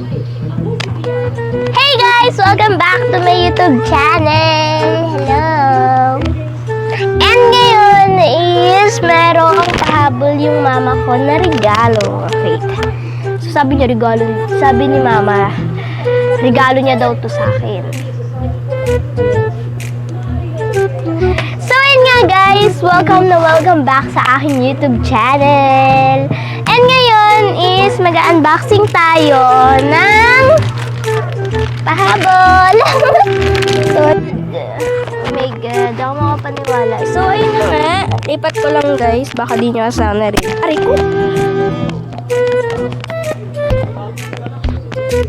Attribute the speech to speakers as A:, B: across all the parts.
A: Hey guys! Welcome back to my YouTube channel! Hello! And ngayon is merong kahabol yung mama ko na regalo. Okay. So sabi ni mama, regalo niya daw to sa akin. So yun nga guys, welcome back sa aking YouTube channel. And ngayon is mag-unboxing tayo ng pahabol. So, oh my god, ako makapaniwala. So ayun na nga, lipat ko lang guys, baka di nyo sana rin. Aray ko!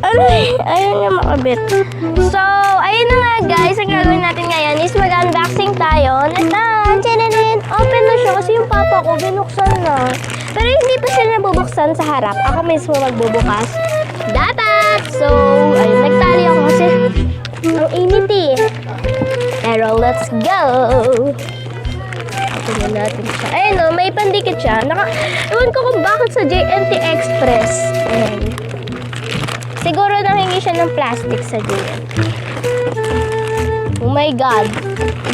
A: Aray, ayun nga makabit. So, ayun na nga guys, ang gagawin natin ngayon is mag-unboxing tayo. Tinanin, open na siya kasi yung papa ko binuksan na. Pero hindi pa siya nabubuksan sa harap. Ako mismo magbubukas. Dapat! So, ayun, nagtali ako kasi ang init eh. Pero let's go! Open na natin siya. Ayun o, may pandikit siya. Ewan ko kung bakit sa JNT Express. Ayan. Siguro nahingi siya ng plastic sa JNT. Oh my God!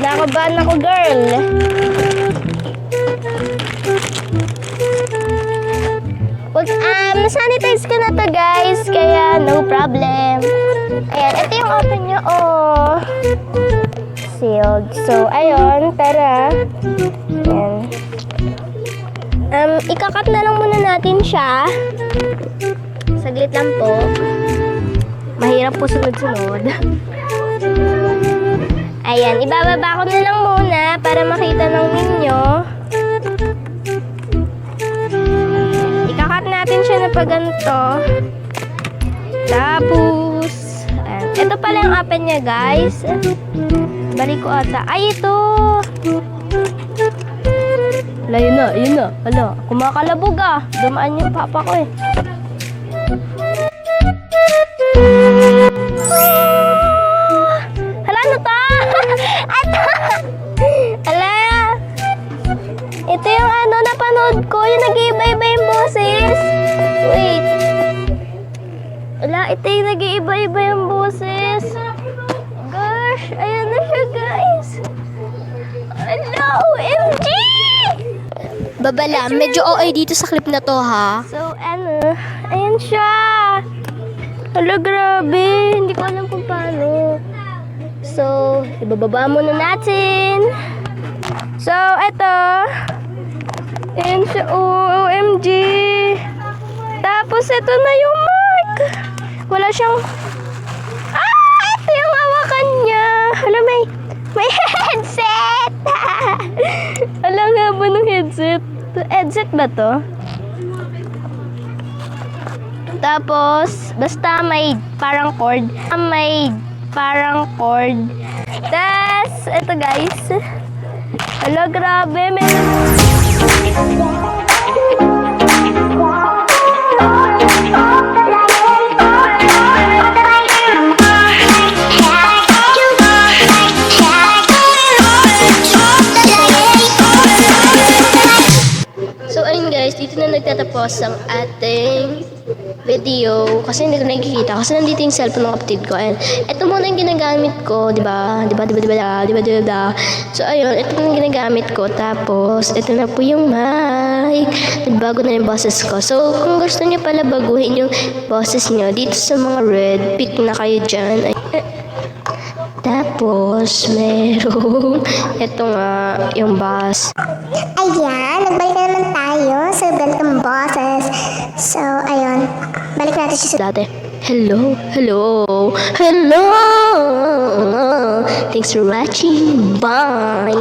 A: Nakabahan ako, girl! Sanitize ko na to guys, kaya no problem. Ayan, ito yung open niya. Oh, sealed. So, ayun, tara. Ayan. Ikakat na lang muna natin siya. Saglit lang po. Mahirap po sunod-sunod. Ayan, ibababa ko na lang muna para makita ng ninyo. Ikakat natin siya na pa ganito. Tapos, ayan. Ito pala yung open niya guys. Balik ko ata. Ay, ito! Wala, yun na. Wala, kumakalabog ah. Dumaan yung papa ko eh. Hala, ano to? Hala! Ito yung napanood ko. Yung nag-iiba-iba yung boses. Wait. Hala, ito yung nag-iiba-iba yung boses. Gosh, ayan na siya guys. Hala, OMG!
B: Babala, medyo OA dito sa clip na to ha.
A: So, ayan siya. Hala, grabe. Hindi ko alam kung paano. So, ibababa muna natin. So, eto. Ayan siya. OMG. Tapos, ito na yung mark. Wala siyang... ito yung hawakan niya. Hala, may headset. Hala nga ba ng headset? Headset ba to? Tapos, basta may parang cord. Tapos, ito guys. Hala, grabe. So, ayun guys, dito na nagtatapos ang ating video kasi hindi ko nakikita kasi nandito yung cellphone ng kapatid ko and ito muna yung ginagamit ko, diba? So ayun, ito yung ginagamit ko tapos ito na po yung mic, nagbago na yung boses ko. So kung gusto niyo pala baguhin yung boses niyo dito sa mga red, pick na kayo dyan. Tapos merong ito nga yung bass.
C: Ayan, nagbalik na naman tayo sa ganitong boses. So, ayun. Balik natin siya sa
A: Dati. Hello. Thanks for watching. Bye.